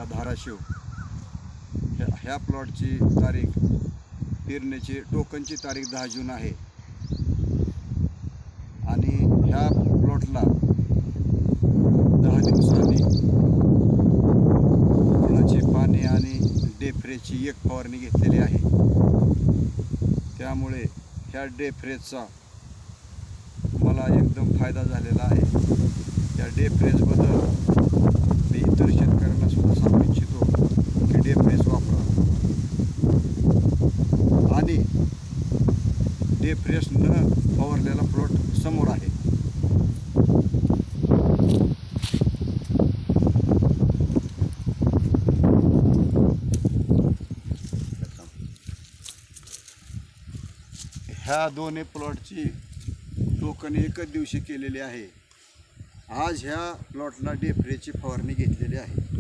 जिल्हा धाराशिव ह्या प्लॉटची तारीख पेरण्याची टोकनची तारीख 10 जून आहे आणि ह्या प्लॉटला 10 दिवसांनी फुलाची पाने आणि डेफ्रेची एक फवारणी घेतलेली आहे। त्यामुळे ह्या डेफ्रेचा मला एकदम फायदा झालेला आहे। त्या डेफ्रेजबद्दल मी इतर शेतकऱ्यांना सुद्धा सांगू इच्छितो की डेफ्रेज वापरा आणि डेफ्रेज न फवारलेला प्लॉट समोर आहे। ह्या दोन्ही प्लॉटची टोकन एकच दिवशी केलेली आहे। आज ह्या प्लॉटला डेफ्रेची फवारणी घेतलेली आहे।